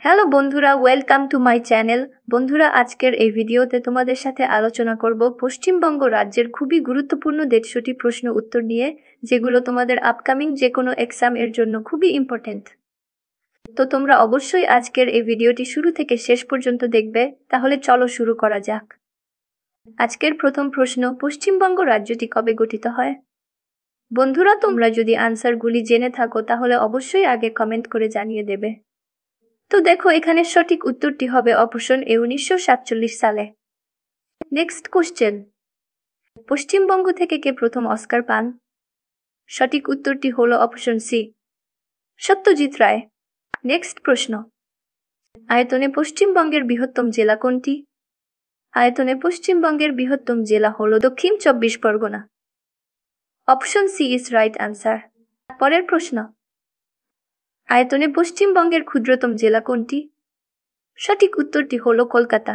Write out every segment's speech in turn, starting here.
Hello বন্ধুরা, welcome to my channel. বন্ধুরা, আজকের এই ভিডিওতে তোমাদের সাথে আলোচনা করব পশ্চিমবঙ্গ রাজ্যের খুবই গুরুত্বপূর্ণ 150টি প্রশ্ন উত্তর নিয়ে, যেগুলো তোমাদের আপকামিং যে কোনো এক্সাম এর জন্য খুবই ইম্পর্টেন্ট। তো তোমরা অবশ্যই আজকের এই ভিডিওটি শুরু থেকে শেষ পর্যন্ত দেখবে। তাহলে চলো শুরু করা যাক। আজকের প্রথম প্রশ্ন, পশ্চিমবঙ্গ রাজ্যটি কবে গঠিত হয়? বন্ধুরা, তোমরা যদি আনসারগুলি জেনে থাকো তাহলে অবশ্যই আগে কমেন্ট করে জানিয়ে দেবে। তো দেখো, এখানে সঠিক উত্তরটি হবে অপশন এ, 1947 সালে। নেক্সট কোশ্চেন, পশ্চিমবঙ্গ থেকে কে প্রথম অস্কার পান? সঠিক উত্তরটি হলো option C, Satyajit Ray. Next প্রশ্ন, আয়তনে পশ্চিমবঙ্গের বৃহত্তম জেলা কোনটি? আয়তনে পশ্চিমবঙ্গের বৃহত্তম জেলা হলো দক্ষিণ 24 Pargana. Option C is right answer. পরের প্রশ্ন, আয়তনে পশ্চিমবঙ্গের ক্ষুদ্রতম জেলা কোনটি? সঠিক উত্তরটি হলো Kolkata.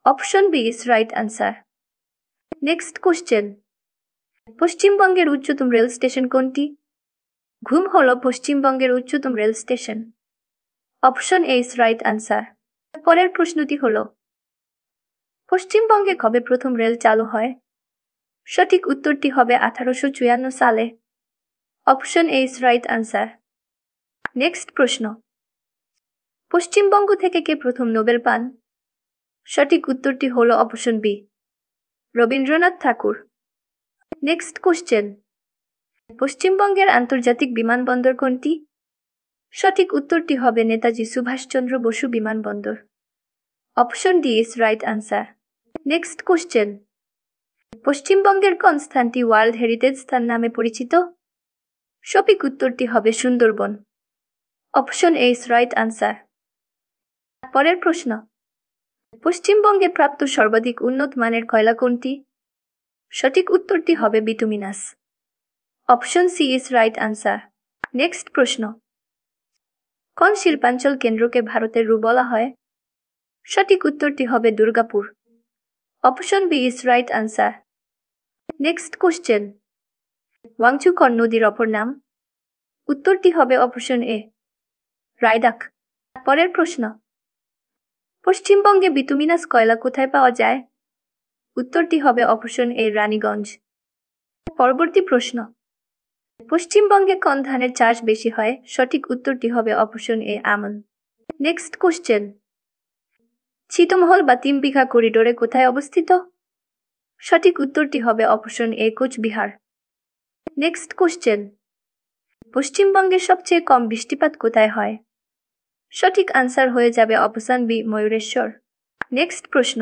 Option B is right answer. Next question, পশ্চিমবঙ্গের উচ্চতম রেল স্টেশন কোনটি? ঘুম হলো পশ্চিমবঙ্গের উচ্চতম rail station. Option A is right answer. পরের প্রশ্নটি হলো, পশ্চিমবঙ্গে কবে প্রথম রেল চালু হয়? সঠিক উত্তরটি হবে 1854 সালে। Option A is right answer. Next প্রশ্ন, পশ্চিমবঙ্গ থেকে কে প্রথম নোবেল পান? সঠিক উত্তরটি হলো option B, Rabindranath Tagore. Next question, পশ্চিমবঙ্গের আন্তর্জাতিক বিমানবন্দর কোনটি? সঠিক উত্তরটি হবে নেতাজি সুভাষচন্দ্র বসু বিমানবন্দর। Option D is right answer. Next question, পশ্চিমবঙ্গের কোন স্থানটি ওয়ার্ল্ড হেরিটেজ স্থান নামে পরিচিত? সঠিক উত্তরটি হবে Sundarban. Option A is right answer. পরের প্রশ্ন, পশ্চিমবঙ্গে প্রাপ্ত সর্বাধিক উন্নত মানের কয়লা কোনটি? সঠিক উত্তরটি হবে bituminous. Option C is right answer. Next প্রশ্ন, কোন শিল্পাঞ্চল কেন্দ্রকে ভারতের রু বলা হয়? সঠিক উত্তরটি হবে Durgapur. Option B is right answer. Next question, Wangchu কোন নদীর অপর নাম? উত্তরটি হবে অপশন এ, রায়দাক। পরের প্রশ্ন, পশ্চিমবঙ্গে বিটুমিনাস কয়লা কোথায় পাওয়া যায়? উত্তরটি হবে অপশন এ, রানীগঞ্জ। পরবর্তী প্রশ্ন, পশ্চিমবঙ্গে কোন ধানের চাষ বেশি হয়? সঠিক উত্তরটি হবে অপশন এ, আমন। নেক্সট কোশ্চেন, ছিটমহল বা তিনবিঘা করিডোরে কোথায় অবস্থিত? সঠিক উত্তরটি হবে option A, Coochbehar. Next question, পশ্চিমবঙ্গের সবচেয়ে কম বৃষ্টিপাত কোথায় হয়? সঠিক আনসার হয়ে যাবে অপশন বি, ময়ূরেশ্বর। নেক্সট প্রশ্ন,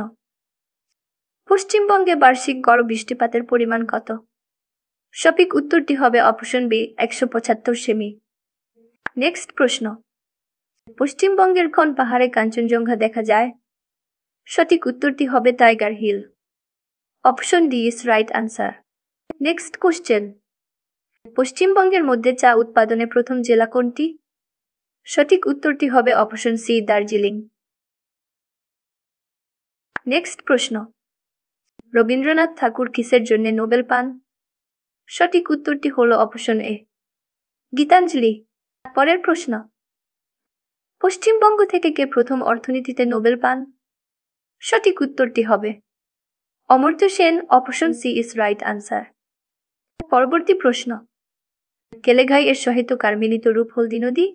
পশ্চিমবঙ্গে বার্ষিক গড় বৃষ্টিপাতের পরিমাণ কত? সঠিক উত্তরটি হবে অপশন বি, 175 সেমি। নেক্সট প্রশ্ন, পশ্চিমবঙ্গের কোন পাহাড়ে কাঞ্চনজঙ্ঘা দেখা যায়? সঠিক উত্তরটি হবে Tiger Hill. Option D is right answer. Next question, পশ্চিমবঙ্গের মধ্যে চা উৎপাদনে প্রথম জেলা কোনটি? সঠিক উত্তরটি হবে অপশন সি, দার্জিলিং। নেক্সট প্রশ্ন, রবীন্দ্রনাথ ঠাকুর কিসের জন্য নোবেল পান? সঠিক উত্তরটি হলো অপশন এ, গীতাঞ্জলি। পরের প্রশ্ন, পশ্চিমবঙ্গ থেকে কে প্রথম অর্থনীতিতে নোবেল পান? সঠিক উত্তরটি হবে Amartya Sen. Option C is right answer. পরবর্তী প্রশ্ন, কেলেঘাই এর সহিত কার মিলিত রূপ হলদি নদী?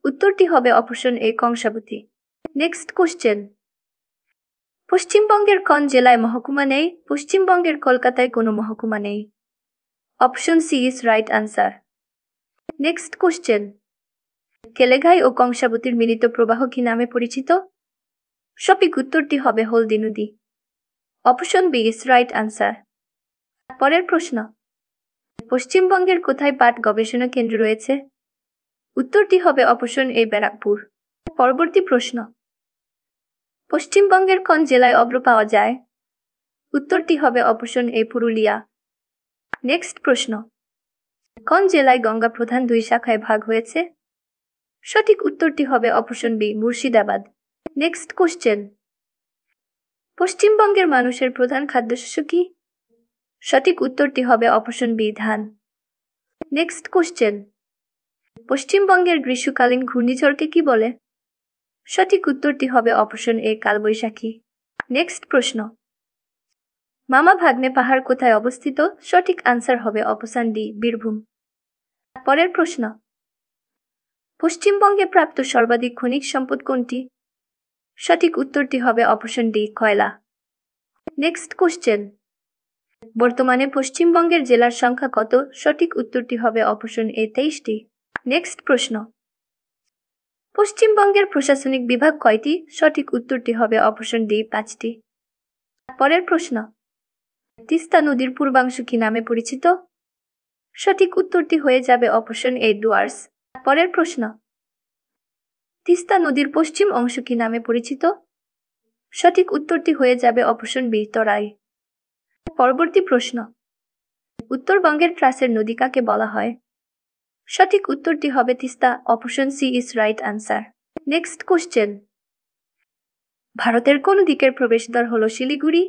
উত্তরটি হবে অপশন এ, কংসাবতী। নেক্সট কোশ্চেন, পশ্চিমবঙ্গের কোন জেলায় মহকুমা নেই? পশ্চিমবঙ্গের কলকাতায় কোনো মহকুমা নেই। Option C is right answer. Next question, Keleghai ও কংসাবতীর মিলিত প্রবাহ কি নামে পরিচিত? সঠিক উত্তরটি হবে হলদি নদী। Option B is right answer. পরের প্রশ্ন, পশ্চিমবঙ্গের কোথায় পাট গবেষণা কেন্দ্র রয়েছে? উত্তরটি হবে অপশন এ, ব্যারাকপুর। পরবর্তী প্রশ্ন, পশ্চিমবঙ্গের কোন জেলায় অভ্র পাওয়া যায়? উত্তরটি হবে অপশন এ, পুরুলিয়া। নেক্সট প্রশ্ন, কোন জেলায় গঙ্গা প্রধান দুই শাখায় ভাগ হয়েছে? সঠিক উত্তরটি হবে option B, Murshidabad. Next question, পশ্চিমবঙ্গের মানুষের প্রধান খাদ্যশস্য কি? সঠিক উত্তরটি হবে অপশন বি, ধান। নেক্সট কোশ্চেন, পশ্চিমবঙ্গের গ্রীষ্মকালীন ঘূর্ণিঝড়কে কি বলে? সঠিক উত্তরটি হবে অপশন এ কালবৈশাখী। নেক্সট প্রশ্ন, মামা ভাগ্নে পাহাড় কোথায় অবস্থিত? সঠিক আনসার হবে অপশন ডি বীরভূম। পরের প্রশ্ন, পশ্চিমবঙ্গে প্রাপ্ত সর্বাধিক খনিজ সম্পদ কোনটি? সঠিক উত্তরটি হবে অপশন ডি কয়লা। নেক্সট কোশ্চেন, বর্তমানে পশ্চিমবঙ্গের জেলার সংখ্যা কত? সঠিক উত্তরটি হবে অপশন এ 23টি। নেক্সট প্রশ্ন, পশ্চিমবঙ্গের প্রশাসনিক বিভাগ কয়টি? সঠিক উত্তরটি হবে অপশন ডি 5টি। পরের প্রশ্ন, তিস্তা নদীর পূর্বাংশ কি নামে পরিচিত? সঠিক উত্তরটি হয়ে যাবে অপশন এ ডুয়ার্স। পরের প্রশ্ন, তিস্তা নদীর পশ্চিম অংশ কি নামে পরিচিত? সঠিক উত্তরটি হয়ে যাবে অপশন বি তরাই। পরবর্তী প্রশ্ন, উত্তরবঙ্গের ত্রাসের নদী কাকে বলা হয়? সঠিক উত্তরটি হবে Teesta. Option C is right answer. Next question, ভারতের কোন দিকের প্রবেশদ্বার হলো শিলিগুড়ি?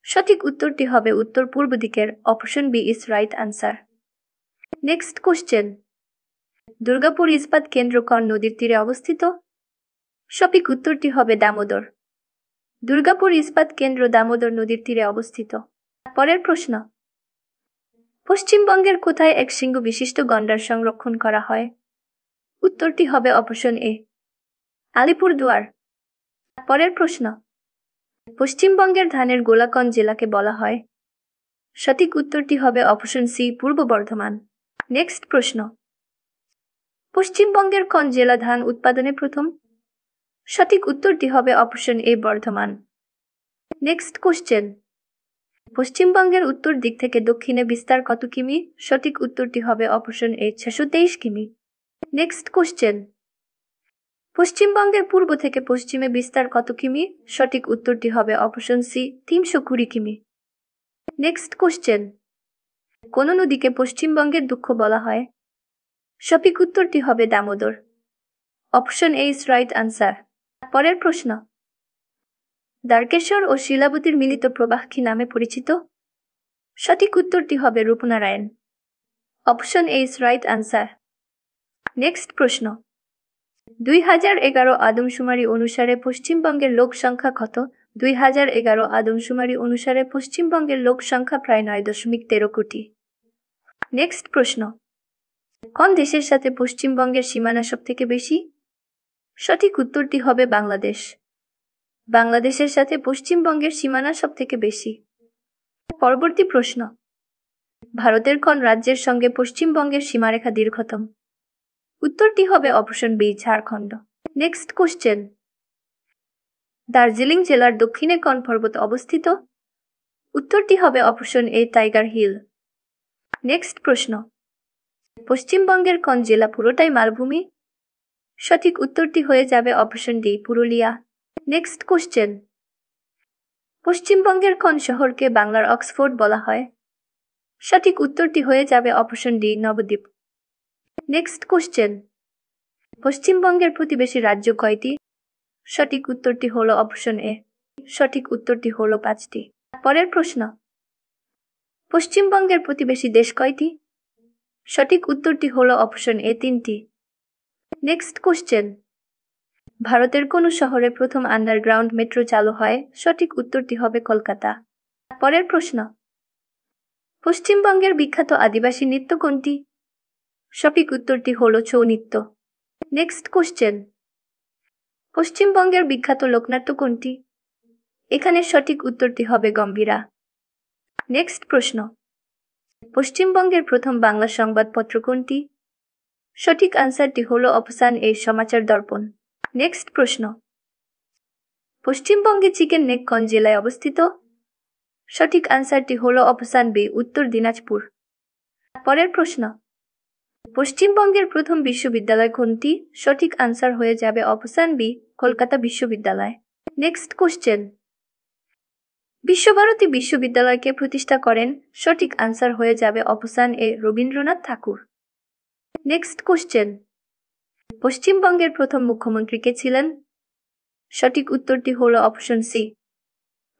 সঠিক উত্তরটি হবে উত্তর পূর্ব দিকের। Option B is right answer. Next question, Durgapur ইস্পাত কেন্দ্র কোন নদীর তীরে অবস্থিত? সঠিক উত্তরটি হবে দামোদর। দুর্গাপুর ইস্পাত কেন্দ্র দামোদর নদীর তীরে অবস্থিত। পরের প্রশ্ন, পশ্চিমবঙ্গের কোথায় এক সিংহ বিশিষ্ট গন্ডার সংরক্ষণ করা হয়? উত্তরটি হবে অপশন এ আলিপুরদুয়ার। পরের প্রশ্ন, পশ্চিমবঙ্গের ধানের গোলা কোন জেলাকে বলা হয়? সঠিক উত্তরটি হবে অপশন সি পূর্ব বর্ধমান। নেক্সট প্রশ্ন, পশ্চিমবঙ্গের কোন জেলা ধান উৎপাদনে প্রথম? সঠিক উত্তরটি হবে অপশন এ বর্ধমান। নেক্সট কোশ্চেন, পশ্চিমবঙ্গের উত্তর দিক থেকে দক্ষিণে বিস্তার কত কিমি? সঠিক উত্তরটি হবে অপশন এ 623 কিমি। নেক্সট কোশ্চেন, পশ্চিমবঙ্গের পূর্ব থেকে পশ্চিমে বিস্তার কত কিমি? সঠিক উত্তরটি হবে অপশন সি 320 কিমি। নেক্সট কোশ্চেন, কোন নদীকে পশ্চিমবঙ্গের দুঃখ বলা হয়? সঠিক উত্তরটি হবে Damodar. Option A is right answer. পরের প্রশ্ন, দ্বারকেশ্বর ও শিলাবতীর মিলিত প্রবাহ কি নামে পরিচিত? সঠিক উত্তরটি হবে Rupnarayan. Option A is right answer. Next প্রশ্ন, 2011 আদমশুমারি অনুসারে পশ্চিমবঙ্গের লোক সংখ্যা কত? 2011 আদমশুমারি অনুসারে পশ্চিমবঙ্গের লোক সংখ্যা প্রায় 9.13 কোটি। নেক্সট প্রশ্ন, কোন দেশের সাথে পশ্চিমবঙ্গের সীমানা সব থেকে বেশি? সঠিক উত্তরটি হবে বাংলাদেশ। বাংলাদেশের সাথে পশ্চিমবঙ্গের সীমানা সব থেকে বেশি। পরবর্তী প্রশ্ন, ভারতের কোন রাজ্যের সঙ্গে পশ্চিমবঙ্গের সীমারেখা দীর্ঘতম? উত্তরটি হবে option B Jharkhand. Next question, Darjeeling জেলার দক্ষিণে কোন পর্বত অবস্থিত? উত্তরটি হবে option A Tiger Hill. Next প্রশ্ন, পশ্চিমবঙ্গের কোন জেলা পুরোটাই মালভূমি? সঠিক উত্তরটি হয়ে যাবে option D Purulia. Next question, পশ্চিমবঙ্গের কোন শহরকে বাংলার অক্সফোর্ড বলা হয়? সঠিক উত্তরটি হয়ে যাবে option D Nabadwip. Next question, পশ্চিমবঙ্গের প্রতিবেশী রাজ্য কয়টি? সঠিক উত্তরটি হলো অপশন এ। সঠিক উত্তরটি হলো 5টি। পরের প্রশ্ন, পশ্চিমবঙ্গের প্রতিবেশী দেশ কয়টি? সঠিক উত্তরটি হলো অপশন এ 3টি। নেক্সট কোশ্চেন, ভারতের কোন শহরে প্রথম আন্ডারগ্রাউন্ড মেট্রো চালু হয়? সঠিক উত্তরটি হবে কলকাতা। পরের প্রশ্ন, পশ্চিমবঙ্গের বিখ্যাত আদিবাসী নৃত্য কোনটি? সঠিক উত্তরটি হলো ছৌ নৃত্য। নেক্সট কোশ্চেন, পশ্চিমবঙ্গের বিখ্যাত লোকনাট্য কোনটি? এখানে সঠিক উত্তরটি হবে গম্ভীরা। নেক্সট প্রশ্ন, পশ্চিমবঙ্গের প্রথম বাংলা সংবাদপত্র কোনটি? সঠিক আনসারটি হলো অপশন এ সমাচার দর্পণ। নেক্সট প্রশ্ন, পশ্চিমবঙ্গে চিকেন নেক কোন জেলায় অবস্থিত? সঠিক আনসারটি হলো অপশন বি উত্তর দিনাজপুর। পরের প্রশ্ন, পশ্চিমবঙ্গের প্রথম বিশ্ববিদ্যালয় কোনটি? সঠিক আনসার হয়ে যাবে অপশন বি কলকাতা বিশ্ববিদ্যালয়। নেক্সট কোশ্চেন, বিশ্বভারতী বিশ্ববিদ্যালয়কে প্রতিষ্ঠা করেন? সঠিক আনসার হয়ে যাবে option A Rabindranath Tagore. Next question, পশ্চিমবঙ্গের প্রথম মুখ্যমন্ত্রী কে ছিলেন? সঠিক উত্তরটি হলো option C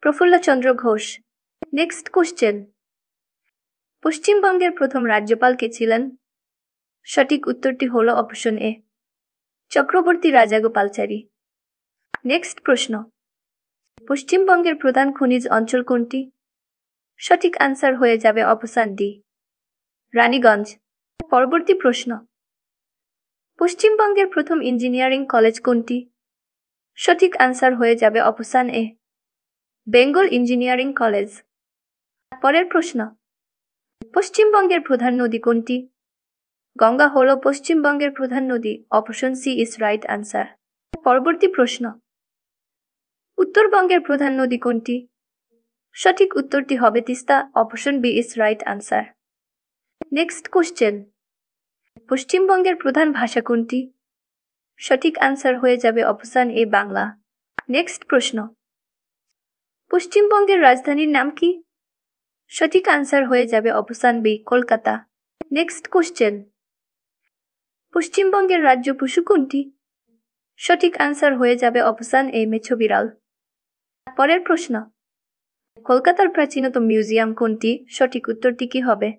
Prafullachandra Ghosh. Next question, পশ্চিমবঙ্গের প্রথম রাজ্যপাল কে ছিলেন? সঠিক উত্তরটি হলো option A Chakravarti Rajagopalachari. Next প্রশ্ন, পশ্চিমবঙ্গের প্রধান খনিজ অঞ্চল কোনটি? সঠিক আনসার হয়ে যাবে অপশন ডি, রানীগঞ্জ। পরবর্তী প্রশ্ন, পশ্চিমবঙ্গের প্রথম ইঞ্জিনিয়ারিং কলেজ কোনটি? সঠিক আনসার হয়ে যাবে অপশন এ, বেঙ্গল ইঞ্জিনিয়ারিং কলেজ। পরের প্রশ্ন, পশ্চিমবঙ্গের প্রধান নদী কোনটি? গঙ্গা হলো পশ্চিমবঙ্গের প্রধান নদী, option C is right answer. পরবর্তী প্রশ্ন, উত্তরবঙ্গের প্রধান নদী কোনটি? সঠিক উত্তরটি হবে Teesta, option B is right answer. Next question, পশ্চিমবঙ্গের প্রধান ভাষা কোনটি? সঠিক আনসার হয়ে যাবে অপশন এ, বাংলা। নেক্সট প্রশ্ন, পশ্চিমবঙ্গের রাজধানীর নাম কি? সঠিক আনসার হয়ে যাবে option B, Kolkata. Next question, পশ্চিমবঙ্গের রাজ্য পশু কোনটি? সঠিক আনসার হয়ে যাবে অপশন এ, মেছো বিড়াল। পরের প্রশ্ন, কলকাতার প্রাচীনতম মিউজিয়াম কোনটি? সঠিক উত্তরটি কি হবে?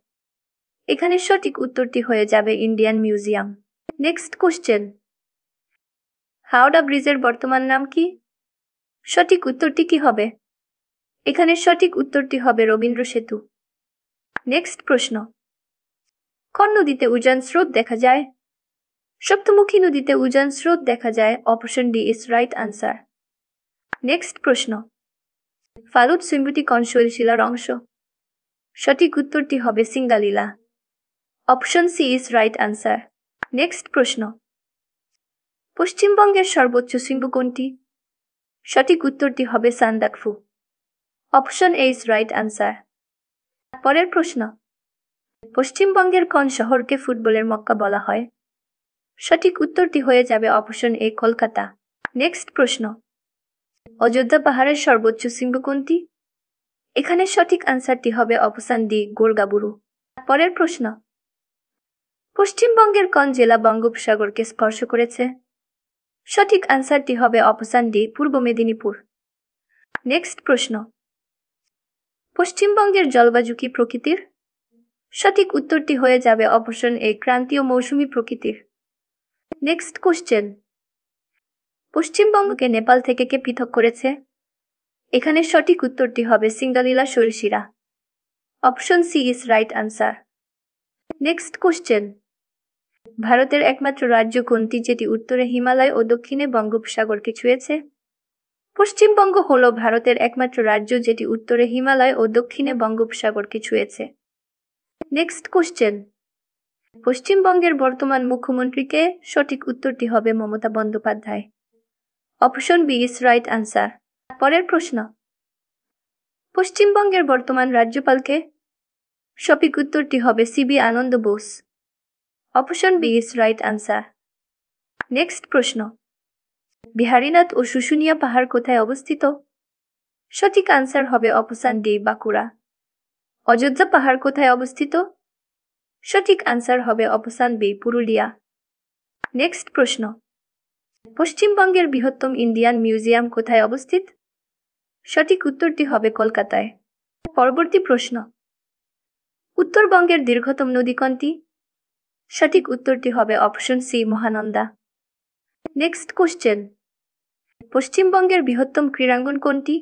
এখানে সঠিক উত্তরটি হয়ে যাবে Indian museum. Next question, Howrah ব্রিজের বর্তমান নাম কি? সঠিক উত্তরটি কি হবে? এখানে সঠিক উত্তরটি হবে রবীন্দ্র সেতু। নেক্সট প্রশ্ন, কোন নদীতে উজান স্রোত দেখা যায়? সপ্তমুখী নদীতে উজান স্রোত দেখা যায়, option D is right answer. Next প্রশ্ন, ফালুট সিম্বুটি কোন শৈলশিলার অংশ? সঠিক উত্তরটি হবে Singalila, option C is right answer. Next প্রশ্ন, পশ্চিমবঙ্গের সর্বোচ্চ শৃঙ্গ কোনটি? সঠিক উত্তরটি হবে Sandakphu, option A is right answer. পরের প্রশ্ন, পশ্চিমবঙ্গের কোন শহরকে ফুটবলের মক্কা বলা হয়? সঠিক উত্তরটি হয়ে যাবে অপশন এ, কলকাতা। নেক্সট প্রশ্ন, অযোধ্যা পাহাড়ের সর্বোচ্চ শৃঙ্গ কোনটি? এখানে সঠিক আনসারটি হবে অপশন ডি, গোর্গাবুরু। পরের প্রশ্ন, পশ্চিমবঙ্গের কোন জেলা বঙ্গোপসাগরকে স্পর্শ করেছে? সঠিক আনসারটি হবে অপশন ডি, পূর্ব মেদিনীপুর। নেক্সট প্রশ্ন, পশ্চিমবঙ্গের জলবায়ু কি প্রকৃতির? সঠিক উত্তরটি হয়ে যাবে অপশন এ, ক্রান্তীয় মৌসুমী প্রকৃতির। নেক্সট কোশ্চেন, পশ্চিমবঙ্গকে নেপাল থেকে কে পৃথক করেছে? এখানে সঠিক উত্তরটি হবে সিঙ্গালীলা শৈলশিরা, option C is right answer. Next question, ভারতের একমাত্র রাজ্য কোনটি যেটি উত্তরে হিমালয় ও দক্ষিণে বঙ্গোপসাগরকে ছুঁয়েছে? পশ্চিমবঙ্গ হল ভারতের একমাত্র রাজ্য যেটি উত্তরে হিমালয় ও দক্ষিণে বঙ্গোপসাগরকে ছুঁয়েছে। নেক্সট কোশ্চেন, পশ্চিমবঙ্গের বর্তমান মুখ্যমন্ত্রীকে? সঠিক উত্তরটি হবে Mamata Bandyopadhyay, option B is right answer. পরের প্রশ্ন, পশ্চিমবঙ্গের বর্তমান রাজ্যপালকে? সঠিক উত্তরটি হবে C V Ananda Bose, option B is right answer. Next প্রশ্ন, বিহারীনাথ ও শুশুনিয়া পাহাড় কোথায় অবস্থিত? সঠিক আনসার হবে অপশন ডি, বাঁকুড়া। অযোধ্যা পাহাড় কোথায় অবস্থিত? সঠিক আনসার হবে অপশন বি, পুরুলিয়া। নেক্সট প্রশ্ন, পশ্চিমবঙ্গের বৃহত্তম ইন্ডিয়ান মিউজিয়াম কোথায় অবস্থিত? সঠিক উত্তরটি হবে কলকাতায়। পরবর্তী প্রশ্ন, উত্তরবঙ্গের দীর্ঘতম নদী কোনটি? সঠিক উত্তরটি হবে option C, Mahananda. Next question, পশ্চিমবঙ্গের বৃহত্তম ক্রীড়াঙ্গন কোনটি?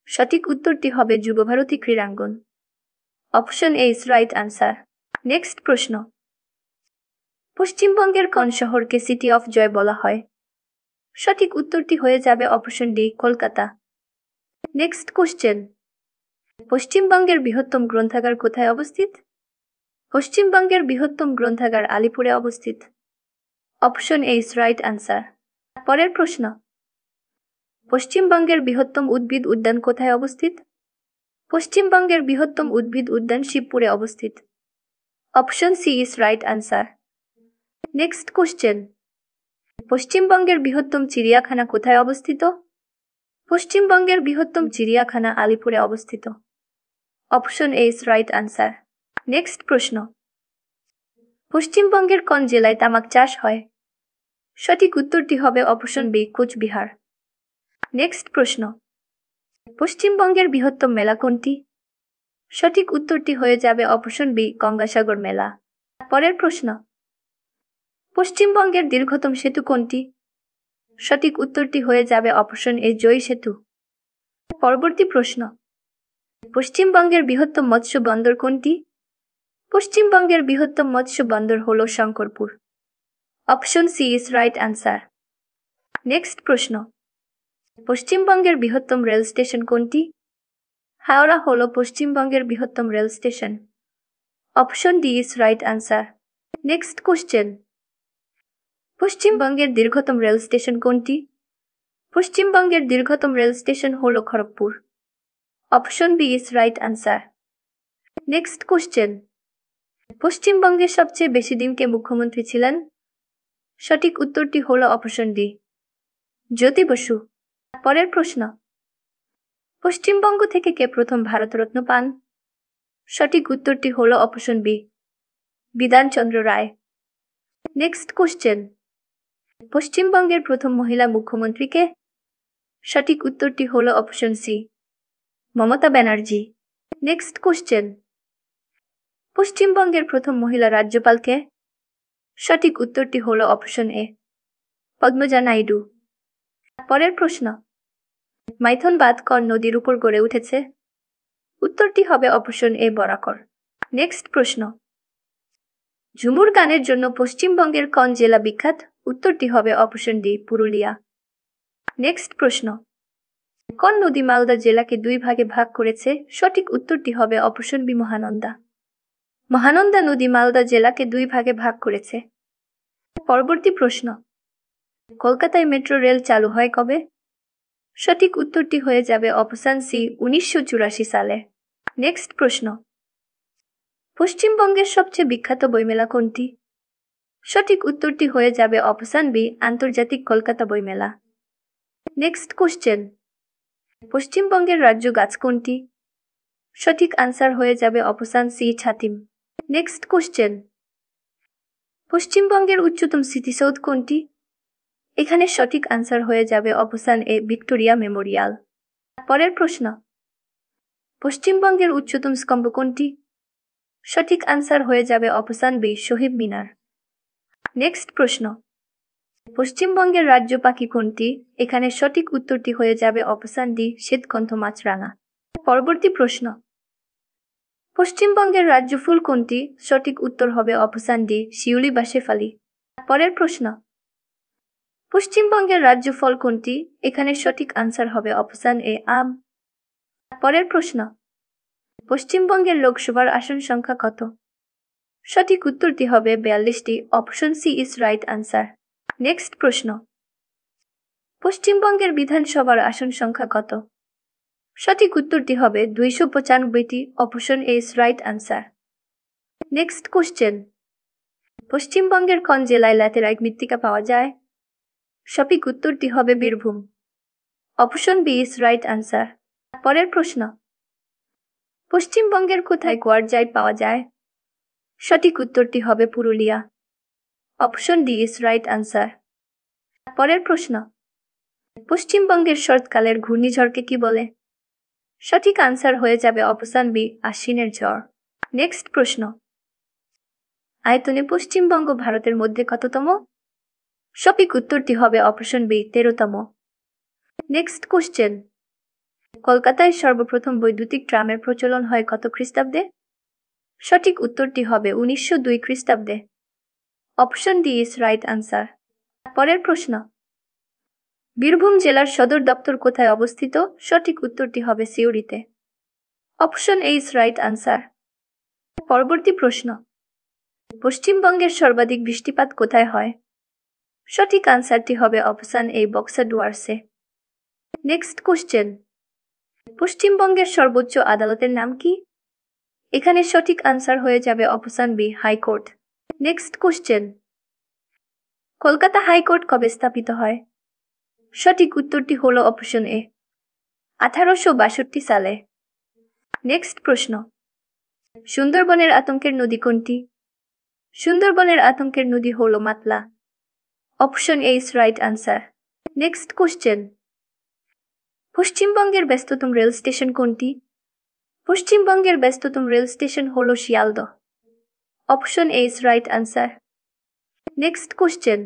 সঠিক উত্তরটি হবে যুবভারতী ক্রীড়াঙ্গন, option A is right answer. Next প্রশ্ন, পশ্চিমবঙ্গের কোন শহরকে সিটি অফ জয় বলা হয়? সঠিক উত্তরটি হয়ে যাবে option D, Kolkata. Next question, পশ্চিমবঙ্গের বৃহত্তম গ্রন্থাগার কোথায় অবস্থিত? পশ্চিমবঙ্গের বৃহত্তম গ্রন্থাগার আলিপুরে অবস্থিত, option A is right answer. পরের প্রশ্ন, পশ্চিমবঙ্গের বৃহত্তম উদ্ভিদ উদ্যান কোথায় অবস্থিত? পশ্চিমবঙ্গের বৃহত্তম উদ্ভিদ উদ্যান শিবপুরে অবস্থিত, option C is right answer. Next question, পশ্চিমবঙ্গের বৃহত্তম চিড়িয়াখানা কোথায় অবস্থিত? পশ্চিমবঙ্গের বৃহত্তম চিড়িয়াখানা আলিপুরে অবস্থিত, option A is right answer. Next প্রশ্ন, পশ্চিমবঙ্গের কোন জেলায় তামাক চাষ হয়? সঠিক উত্তরটি হবে অপশন বি, কোচবিহার। নেক্সট প্রশ্ন, পশ্চিমবঙ্গের বৃহত্তম মেলা কোনটি? সঠিক উত্তরটি হয়ে যাবে অপশন বি, গঙ্গাসাগর মেলা। পরের প্রশ্ন, পশ্চিমবঙ্গের দীর্ঘতম সেতু কোনটি? সঠিক উত্তরটি হয়ে যাবে অপশন এ জয় সেতু। পরবর্তী প্রশ্ন, পশ্চিমবঙ্গের বৃহত্তম মৎস্য বন্দর কোনটি? পশ্চিমবঙ্গের বৃহত্তম মৎস্য বন্দর হল Shankarpur. Option C is right answer. Next প্রশ্ন, পশ্চিমবঙ্গের বৃহত্তম রেল স্টেশন কোনটি? হাওড়া হল পশ্চিমবঙ্গের বৃহত্তম rail station. Option D is right answer. Next question, পশ্চিমবঙ্গের দীর্ঘতম রেল স্টেশন কোনটি? পশ্চিমবঙ্গের দীর্ঘতম রেল স্টেশন হল Kharagpur. Option B is right answer. Next question, পশ্চিমবঙ্গের সবচেয়ে বেশি দিন কে মুখ্যমন্ত্রী ছিলেন? সঠিক উত্তরটি হল অপশন ডি, জ্যোতি বসু। পরের প্রশ্ন, পশ্চিমবঙ্গ থেকে কে প্রথম ভারতরত্ন পান? সঠিক উত্তরটি হল option B, Bidhanchandra Roy. Next question, পশ্চিমবঙ্গের প্রথম মহিলা মুখ্যমন্ত্রী কে? সঠিক উত্তরটি হল option C, Mamata Banerjee. Next question, পশ্চিমবঙ্গের প্রথম মহিলা রাজ্যপাল কে? সঠিক উত্তরটি হল অপশন এ, পদ্মজা নাইডু। পরের প্রশ্ন, মাইথন বাঁধ কোন নদীর উপর গড়ে উঠেছে? উত্তরটি হবে অপশন এ, বরাকর। নেক্সট প্রশ্ন, ঝুমুর গানের জন্য পশ্চিমবঙ্গের কোন জেলা বিখ্যাত? উত্তরটি হবে অপশন ডি, পুরুলিয়া। নেক্সট প্রশ্ন, কোন নদী মালদা জেলাকে দুই ভাগে ভাগ করেছে? সঠিক উত্তরটি হবে অপশন বি, মহানন্দা। মহানন্দা নদী মালদা জেলাকে দুই ভাগে ভাগ করেছে। পরবর্তী প্রশ্ন, কলকাতায় মেট্রো রেল চালু হয় কবে? সঠিক উত্তরটি হয়ে যাবে অপশন সি, 1984 সালে। নেক্সট প্রশ্ন, পশ্চিমবঙ্গের সবচেয়ে বিখ্যাত বইমেলা কোনটি? সঠিক উত্তরটি হয়ে যাবে অপশন বি, আন্তর্জাতিক কলকাতা বইমেলা। নেক্সট কোশ্চেন, পশ্চিমবঙ্গের রাজ্য গাছ কোনটি? সঠিক আনসার হয়ে যাবে অপশন সি, ছাতিম। নেক্সট কোশ্চেন, পশ্চিমবঙ্গের উচ্চতম স্মৃতিসৌধ কোনটি? এখানে সঠিক আনসার হয়ে যাবে অপশন এ, ভিক্টোরিয়া মেমোরিয়াল। পরের প্রশ্ন, পশ্চিমবঙ্গের উচ্চতম স্তম্ভ কোনটি? সঠিক আনসার হয়ে যাবে অপশন বি, শহীদ মিনার। নেক্সট প্রশ্ন, পশ্চিমবঙ্গের রাজ্য পাখি কোনটি? এখানে সঠিক উত্তরটি হয়ে যাবে অপশন ডি, শ্বেতকণ্ঠ মাছরাঙা। পরবর্তী প্রশ্ন, পশ্চিমবঙ্গের রাজ্য ফুল কোনটি? সঠিক উত্তর হবে অপশন ডি, শিউলি বা শেফালি। পরের প্রশ্ন, পশ্চিমবঙ্গের রাজ্য ফল কোনটি? এখানে সঠিক আনসার হবে অপশন এ, আম। পরের প্রশ্ন, পশ্চিমবঙ্গের লোকসভার আসন সংখ্যা কত? সঠিক উত্তরটি হবে 42টি। Option C is right answer. Next প্রশ্ন, পশ্চিমবঙ্গের বিধানসভার আসন সংখ্যা কত? সঠিক উত্তরটি হবে 295টি। Option A is right answer. Next question, পশ্চিমবঙ্গের কোন জেলায় ল্যাটেরাইট মৃত্তিকা পাওয়া যায়? সঠিক উত্তরটি হবে Birbhum. Option B is right answer. পরের প্রশ্ন, পশ্চিমবঙ্গের কোথায় কোয়ার্টজাইট পাওয়া যায়? সঠিক উত্তরটি হবে Purulia. Option D is right answer. পরের প্রশ্ন, পশ্চিমবঙ্গের শরৎকালের ঘূর্ণিঝড়কে কি বলে? সঠিক আনসার হয়ে যাবে অপশন বি, আশ্বিনের ঝড়। নেক্সট প্রশ্ন, আয়তনে পশ্চিমবঙ্গ ভারতের মধ্যে কততম? সঠিক উত্তরটি হবে অপশন বি, 13তম। নেক্সট কোশ্চেন, কলকাতায় সর্বপ্রথম বৈদ্যুতিক ট্রামের প্রচলন হয় কত খ্রিস্টাব্দে? সঠিক উত্তরটি হবে 1902 খ্রিস্টাব্দে। Option D is right answer. পরের প্রশ্ন, বীরভূম জেলার সদর দপ্তর কোথায় অবস্থিত? সঠিক উত্তরটি হবে সিউড়িতে। Option A is right answer. পরবর্তী প্রশ্ন, পশ্চিমবঙ্গের সর্বাধিক বৃষ্টিপাত কোথায় হয়? সঠিক আনসারটি হবে অপশন এ, বক্সা ডুয়ার্সে। নেক্সট কোশ্চেন, পশ্চিমবঙ্গের সর্বোচ্চ আদালতের নাম কি? এখানে সঠিক আনসার হয়ে যাবে option B, high court. Next question, Kolkata high court কবে স্থাপিত হয়? সঠিক উত্তরটি হলো অপশন এ, 1862 সালে। নেক্সট প্রশ্ন, সুন্দরবনের আতঙ্কের নদী কোনটি? সুন্দরবনের আতঙ্কের নদী হলো Matla. Option A is right answer. Next question, পশ্চিমবঙ্গের ব্যস্ততম রেল স্টেশন কোনটি? পশ্চিমবঙ্গের ব্যস্ততম রেল স্টেশন হলো Sealdah. Option A is right answer. Next question,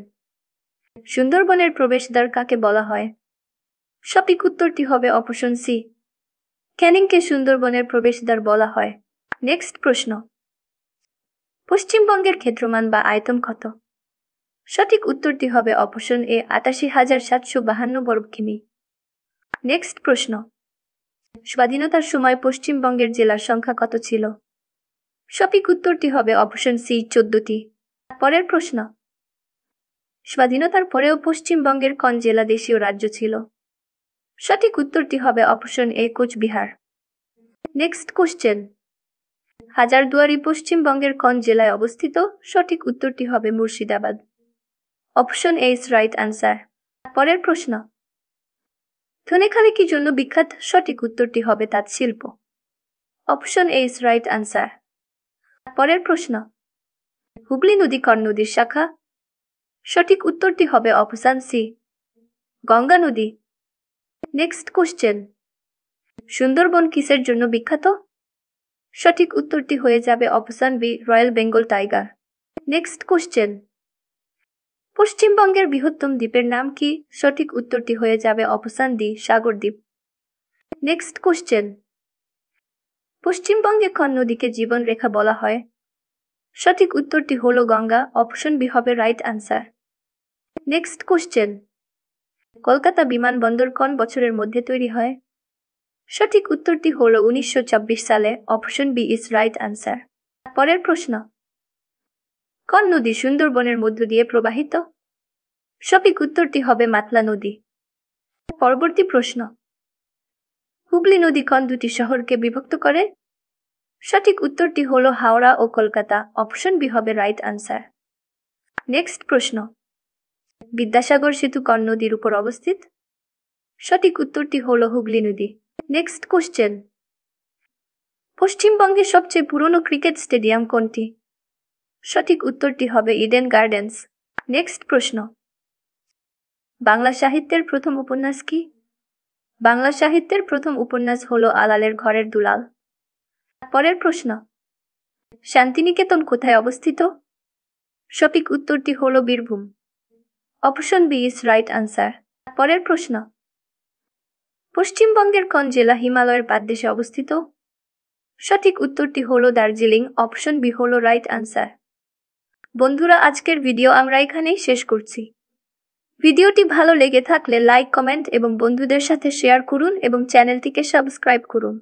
সুন্দরবনের প্রবেশদ্বার কাকে বলা হয়? সঠিক উত্তরটি হবে অপশন সি। ক্যানিংকে সুন্দরবনের প্রবেশদ্বার বলা হয়। নেক্সট প্রশ্ন, পশ্চিমবঙ্গের ক্ষেত্রমান বা আয়তন কত? সঠিক উত্তরটি হবে অপশন এ ৮৮,৭৫২ বর্গ কিমি। নেক্সট প্রশ্ন, স্বাধীনতার সময় পশ্চিমবঙ্গের জেলার সংখ্যা কত ছিল? সঠিক উত্তরটি হবে অপশন সি ১৪টি। পরের প্রশ্ন, স্বাধীনতার পরেও পশ্চিমবঙ্গের কোন জেলা দেশীয় রাজ্য ছিল? সঠিক উত্তরটি হবে option A Coochbehar. Next question, Hazarduari পশ্চিমবঙ্গের কোন জেলায় অবস্থিত? সঠিক উত্তরটি হবে Murshidabad. Option A is right answer. পরের প্রশ্ন, ধনেখালি কি জন্য বিখ্যাত? সঠিক উত্তরটি হবে তাঁত শিল্প। Option A is right answer. পরের প্রশ্ন, হুগলি নদী কোন নদীর শাখা? সঠিক উত্তরটি হবে অপশন সি গঙ্গা নদী। নেক্সট কোশ্চেন, সুন্দরবন কিসের জন্য বিখ্যাত? সঠিক উত্তরটি হয়ে যাবে option B royal Bengal tiger. Next question, পশ্চিমবঙ্গের বৃহত্তম দ্বীপের নাম কি? সঠিক উত্তরটি হয়ে যাবে অপশন ডি সাগর দ্বীপ। নেক্সট কোশ্চেন, পশ্চিমবঙ্গে কোন নদীকে জীবন রেখা বলা হয়? সঠিক উত্তরটি হলো গঙ্গা। অপশন বি হবে right answer. Next question, Kolkata বিমানবন্দর কোন বছরের মধ্যে তৈরি হয়? সঠিক উত্তরটি হলো ১৯২৪ সালে। Option B is right answer. পরের প্রশ্ন, কোন নদী সুন্দরবনের মধ্য দিয়ে প্রবাহিত? সঠিক উত্তরটি হবে মাতলা নদী। পরবর্তী প্রশ্ন, হুগলি নদী কোন দুটি শহরকে বিভক্ত করে? সঠিক উত্তরটি হলো হাওড়া ও কলকাতা। অপশন বি হবে রাইট আনসার। নেক্সট প্রশ্ন, বিদ্যাসাগর সেতু কোন নদীর উপর অবস্থিত? সঠিক উত্তরটি হলো হুগলি নদী। নেক্সট কোশ্চেন, পশ্চিমবঙ্গের সবচেয়ে পুরনো ক্রিকেট স্টেডিয়াম কোনটি? সঠিক উত্তরটি হবে ইডেন গার্ডেন্স। নেক্সট প্রশ্ন, বাংলা সাহিত্যের প্রথম উপন্যাস কি? বাংলা সাহিত্যের প্রথম উপন্যাস হলো আলালের ঘরের দুলাল। পরের প্রশ্ন, শান্তিনিকেতন কোথায় অবস্থিত? সঠিক উত্তরটি হলো Birbhum. Option B is right answer. পরের প্রশ্ন, পশ্চিমবঙ্গের কোন জেলা হিমালয়ের পাদদেশে অবস্থিত? সঠিক উত্তরটি হলো দার্জিলিং। অপশন বি হলো রাইট আনসার। বন্ধুরা, আজকের ভিডিও আমরা এখানেই শেষ করছি। ভিডিওটি ভালো লেগে থাকলে লাইক, কমেন্ট এবং বন্ধুদের সাথে শেয়ার করুন এবং চ্যানেলটিকে সাবস্ক্রাইব করুন।